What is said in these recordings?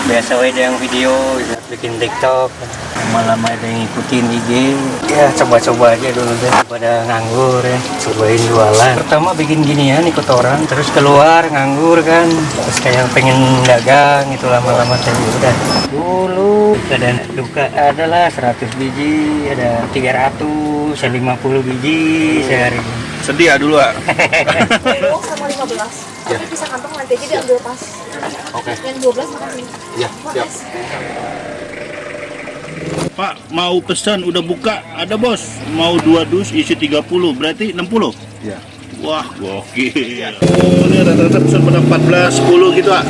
Biasa ada yang video gitu, bikin TikTok, malam ada yang ngikutin IG. Ya coba-coba aja dulu deh, pada nganggur ya, cobain jualan. Pertama bikin ginian ikut orang, terus keluar nganggur kan, terus kayak pengen dagang itu lama-lama saya udah. Dulu ada duka adalah 100 biji, ada 300, 50 biji sehari. Sedih ya dulu ah. Oh sama 15. Ya. Tapi bisa kantong nanti aja diambil pas. Oke. Yang 12 makan sini. Ya, siap. Pak, mau pesan udah buka, ada bos. Mau 2 dus isi 30, berarti 60? Iya. Wah, gokil. Oh, ini rata-rata pesan pada 14, 10 gitu ah.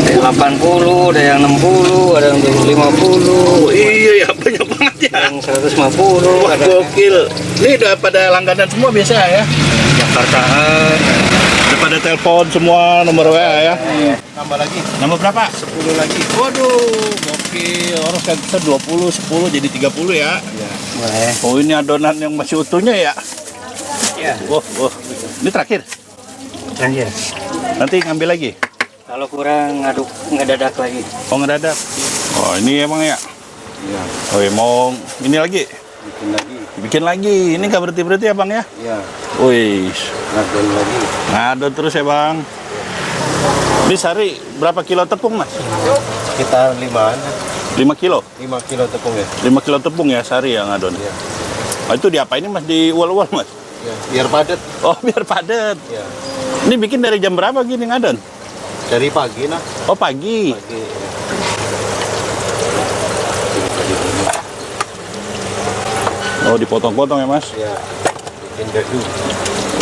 Ada yang 80, ada yang 60, ada yang 50. Oh iya ya, banyak banget ya. Yang 150, Wah, ada gokil. Ini udah pada langganan semua biasa ya? Jakartaan. Udah pada telepon semua nomor WA ya? Nambah lagi? Nambah berapa? 10 lagi. Waduh, gokil. Orang sekarang pesan 20, 10 jadi 30 ya? Iya. Boleh. Oh, ini adonan yang masih utuhnya ya? Ya, Wah, ini terakhir. terakhir. Nanti ngambil lagi. Kalau kurang ngaduk ngedadak lagi. Oh, ngedadak. Oh, ini emang ya? Iya, Oh, ya, mau ini lagi? bikin lagi. Bikin lagi. Ini nggak berhenti-berhenti ya, Bang ya? Iya, Wih, ngadon lagi. ngadon terus ya, Bang. Ini sehari berapa kilo tepung, Mas? Sekitar 5-an, 5 kilo? 5 kilo tepung ya. 5 kilo tepung ya sehari ya ngadon? Iya. Oh, itu diapain ini, Mas? Diual-ual, Mas? Ya, biar padat. Oh, biar padat. Ya. Ini bikin dari jam berapa gini ngadon? Dari pagi nah. Oh, pagi. Pagi. Ya. Oh, dipotong-potong ya, Mas? Ya, bikin dadu.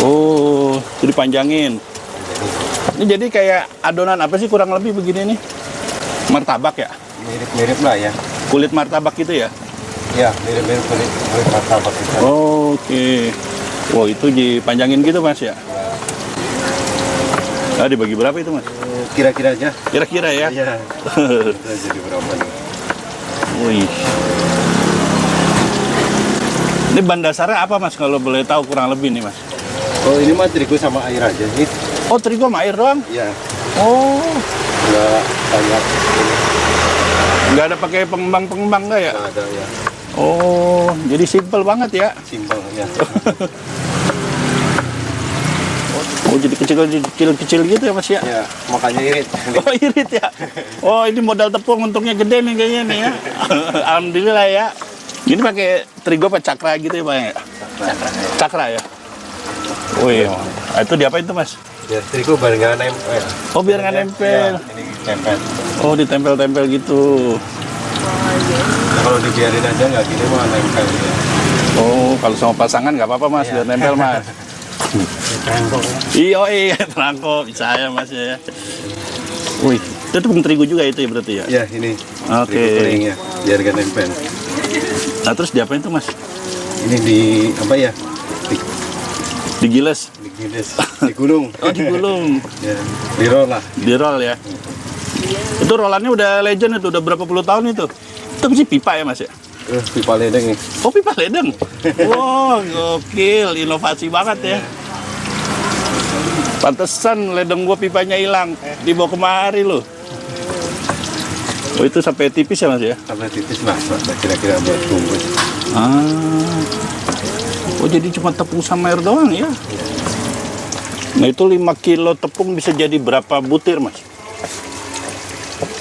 Oh, itu dipanjangin. Ini jadi kayak adonan apa sih kurang lebih begini nih? Martabak ya? Mirip-mirip lah ya. Kulit martabak gitu ya? Ya, mirip-mirip kulit martabak kita. Oh, oke. Wow, itu dipanjangin gitu, Mas ya? Ah, dibagi berapa itu, Mas? Kira-kira aja. Kira-kira ya? Iya. Jadi berapa nih? Wih. Ini bahan dasarnya apa, Mas? Kalau boleh tahu kurang lebih nih, Mas? Oh, ini mah terigu sama air aja sih. Oh, terigu sama air doang? Iya. Oh, Enggak banyak. nggak ada pakai pengembang-pengembang nggak ya? Nggak ada ya. Oh, jadi simple banget ya? Simpel ya. Oh, jadi kecil-kecil gitu ya, Mas ya? Ya, makanya irit. Oh, irit ya? Oh, ini modal tepung untungnya gede nih kayaknya nih ya. Alhamdulillah ya. Ini pakai terigu apa cakra gitu ya, Pak ya? Cakra ya? Oh iya. Nah, itu diapain tuh, Mas? Ya, terigu biar nggak nempel. Oh, biar nggak nempel. Ya, ini nempel. Oh, ditempel-tempel gitu. Nah, kalau dibiarin aja nggak gini mah nempel ya. Oh, kalau sama pasangan nggak apa-apa, Mas, biar nempel, Mas. Iya, perangko bisa ya, Mas ya. Wih, itu tepung terigu juga itu ya berarti ya? Ya, ini. Oke. Terigu keringnya biar nggak nempel. Nah, terus diapain tuh, Mas? Ini di apa ya? Digiles? Digiles, digulung. Oh, digulung. Ya, di roll lah. Di roll ya? Itu rollannya udah legend itu, udah berapa puluh tahun itu? Itu sih pipa ya, Mas ya? Pipa ledeng nih. Oh, pipa ledeng? Wow, gokil, inovasi banget ya. Pantesan ledeng gua pipanya hilang, dibawa kemari loh. Oh, itu sampai tipis ya, Mas ya? Sampai tipis lah, kira-kira buat bungkus. Ah. Oh, jadi cuma tepung sama air doang ya? Nah, itu 5 kilo tepung bisa jadi berapa butir, Mas?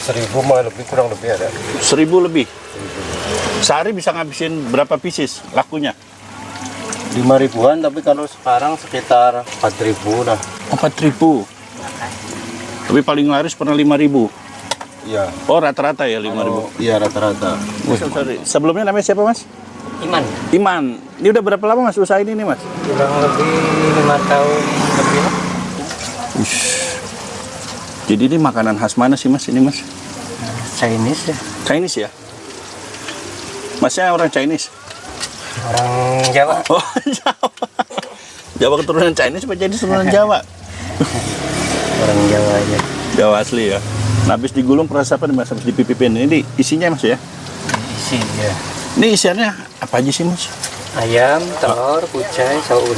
1.000 mah lebih, kurang lebih ada. 1.000 lebih? Sehari bisa ngabisin berapa pieces lakunya? 5.000-an, tapi kalau sekarang sekitar 4.000 lah. 4.000. Tapi paling laris pernah 5.000. Iya. Oh, rata-rata ya 5.000. Iya, rata-rata. Sorry. Sebelumnya namanya siapa, Mas? Iman. Iman. Ini udah berapa lama, Mas, usaha ini nih, Mas? Kurang lebih 5 tahun lebih. Jadi ini makanan khas mana sih, Mas? Ini, Mas? Chinese ya. Chinese ya? Masnya orang Chinese? Orang Jawa. Oh, Jawa. Jawa keturunan Chinese apa jadi keturunan Jawa? Orang Jawa aja. Jawa asli ya. Nah, habis digulung proses apa nih, Mas? Habis dipipipin. Ini isinya, Mas ya? Isi ya. Ini isiannya apa aja sih, Mas? Ayam, telur, kucai, soun.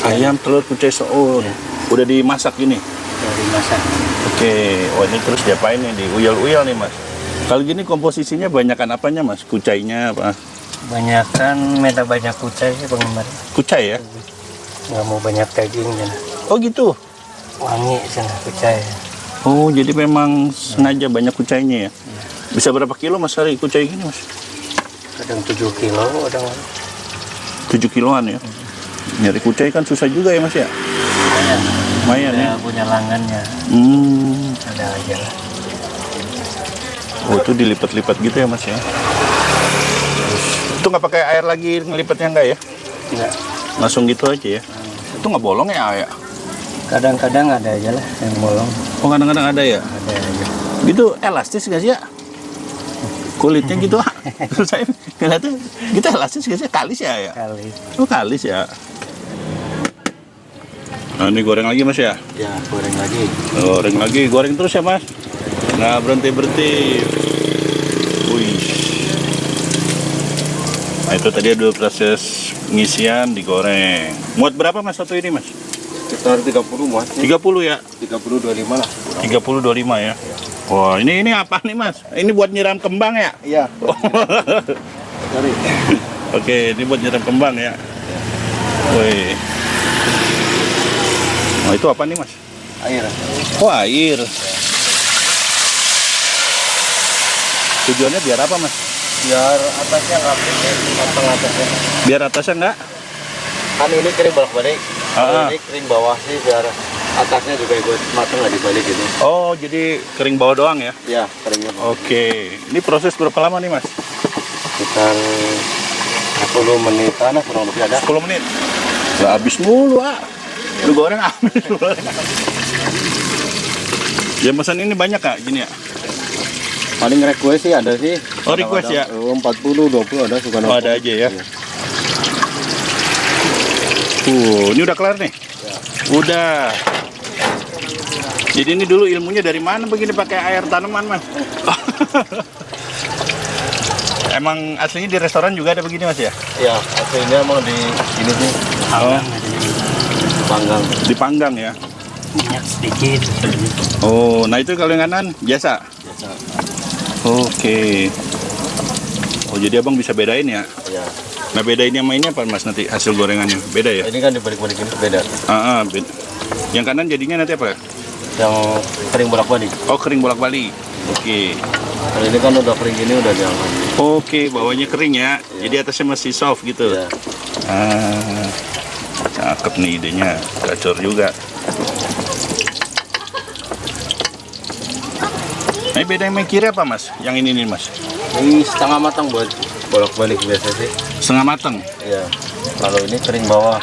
Ayam, telur, kucai, soun. Udah dimasak ini? Dari masak. Oke. Oh, ini terus diapain nih? Diuyal-uyal nih, Mas? Kalau gini komposisinya banyakan apanya mas? Kucainya apa? Banyak kan, minta banyak kucai sih Bang Imar. Kucai ya? Nggak mau banyak daging kan. Oh gitu? Wangi sana kucai. Oh jadi memang sengaja banyak kucainya ya? Bisa berapa kilo mas hari kucai gini mas? Kadang 7 kilo, kadang 7 kiloan ya? Nyari kucai kan susah juga ya mas ya? Lumayan ya? ada punya langannya. Ada aja lah. Oh itu dilipat-lipat gitu ya mas ya? Itu nggak pakai air lagi ngelipatnya nggak ya? Enggak. Langsung gitu aja ya? Itu nggak bolong ya? Kadang-kadang ada aja lah yang bolong. Oh kadang-kadang ada ya? Ada aja. Gitu elastis nggak sih ya? Kulitnya gitu ah. Terus saya ngeliatnya gitu elastis nggak sih? Kalis ya? Kali. Oh kalis ya? Nah ini goreng lagi mas ya? Ya, goreng lagi. Goreng lagi, goreng terus ya mas? Nah berhenti. Wih. Nah itu tadi ada proses pengisian digoreng. Muat berapa mas satu ini mas? Sekitar 30 mas. 30 ya? 30-25 lah. 30-25 ya? Wah ini apa nih mas? Ini buat nyiram kembang ya? Iya. Cari. Oke ini buat nyiram kembang ya? Wih. Nah itu apa nih mas? Air. Oh air. Tujuannya biar apa mas? Biar atasnya nggak putih, matang atasnya. Biar atasnya enggak? Kan ini kering bolak-balik. Kalau Ah. ini kering bawah sih biar atasnya juga ikut matang nggak dibalik gitu. Oh jadi kering bawah doang ya? Iya, keringnya. Oke. Ini proses berapa lama nih mas? Sekitar 10 menitan lah kurang lebih ada. 10 menit. Lah habis mulu ah. Lu goreng habis. Ya pesan ini banyak kak gini ya? Paling request sih ada sih. Oh, request ya? 40, 20 ada suka. Oh ada aja ya? Iya. Ini udah kelar nih? Ya. Udah. Jadi ini dulu ilmunya dari mana begini pakai air tanaman mas? Emang aslinya di restoran juga ada begini mas ya? Iya, aslinya emang di ini sih Oh, panggang. dipanggang ya? Minyak sedikit. Oh, nah itu kalau yang kanan biasa? Biasa. Oke. Oh jadi abang bisa bedain ya? Iya. Nah bedainnya sama ini apa mas nanti hasil gorengannya? Beda ya? Ini kan dibalik-balik ini beda. Beda. Yang kanan jadinya nanti apa? Yang kering bolak-balik. Oh kering bolak-balik. Oke. Kalau ini kan udah kering ini udah diangkat. Oke, bawahnya kering ya. Iya. Jadi atasnya masih soft gitu. Iya. Cakep nih idenya. Gacor juga. Nah, beda yang kiri apa mas? Yang ini nih mas? Ini setengah matang buat bolak-balik biasa sih. Setengah matang. Iya. Kalau ini kering bawah.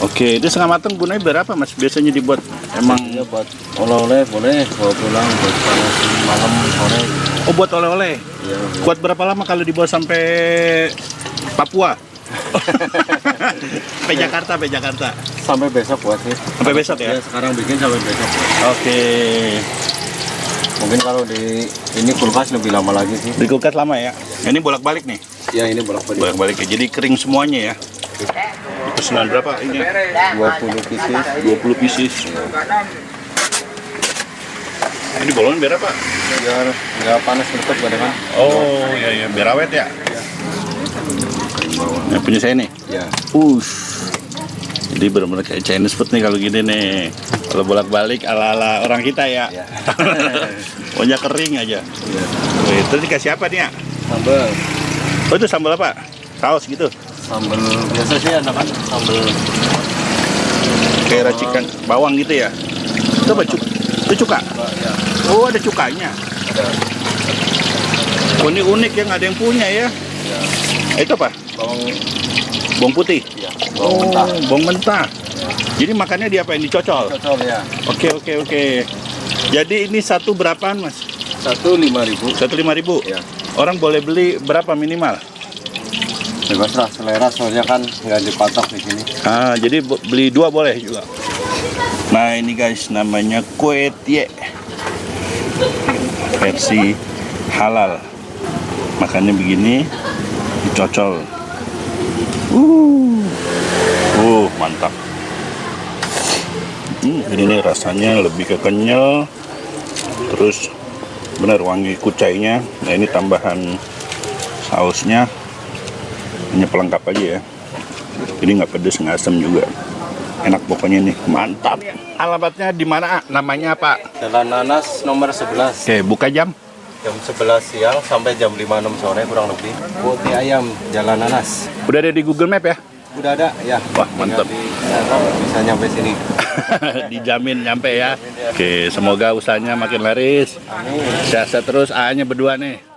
Oke, itu setengah matang gunanya berapa mas? Biasanya dibuat emang. Ini buat oleh-oleh boleh bawa pulang buat panas malam sore. Oh buat oleh-oleh. Iya. Kuat berapa lama kalau dibawa sampai Papua? Sampai Jakarta. Sampai besok buat sih. Sampai besok ya? Iya, sekarang bikin sampai besok. Oke. Mungkin kalau di ini kulkas lebih lama lagi sih. Di kulkas lama ya? Ini bolak-balik nih? Ya ini bolak-balik. Bolak-balik ya. Jadi kering semuanya ya? Pesanan berapa ini? 20 pieces. 20 pieces. Ini bolongan biar apa? Biar nggak panas betul badangan. Oh iya biar awet ya? Yang punya saya nih? Ya. Jadi benar-benar kayak Chinese food nih kalau gini nih. Kalau bolak-balik ala-ala orang kita ya. Ya. Pokoknya kering aja. Iya. Wih, terus dikasih apa nih ya? Sambal. Oh itu sambal apa? Saus gitu? Sambal biasa sih ada kan sambal. Kayak racikan bawang gitu ya? Itu apa? Itu cuka? Ya. Oh ada cukanya. Ada. Oh ini unik ya, nggak ada yang punya ya? Ya. Itu apa? Bawang putih? Ya. Bawang mentah. Bawang mentah. Jadi makannya diapain? Dicocol? Cocol ya. Oke. Jadi ini satu berapaan mas? 1.500. 1.500? Ya. Orang boleh beli berapa minimal? Bebas lah selera soalnya kan nggak dipatok di sini. Jadi beli 2 boleh juga. Nah ini guys namanya kue tie versi halal. Makannya begini, dicocol. Mantap. Ini nih rasanya lebih ke kenyal, terus Bener wangi kucainya. Nah ini tambahan sausnya. Hanya pelengkap aja ya. Jadi nggak pedes, nggak asam juga. Enak pokoknya nih, mantap. Alamatnya di mana? Namanya apa? Jalan Nanas nomor 11. Oke, buka jam. Jam 11 siang sampai jam 5-6 sore kurang lebih. Putih ayam Jalan Nanas. Udah ada di Google Map ya? Udah ada ya. Wah, mantap. Bisa nyampe sini. Dijamin nyampe ya. Oke, semoga usahanya makin laris. Amin. Sehat terus A-nya berdua nih.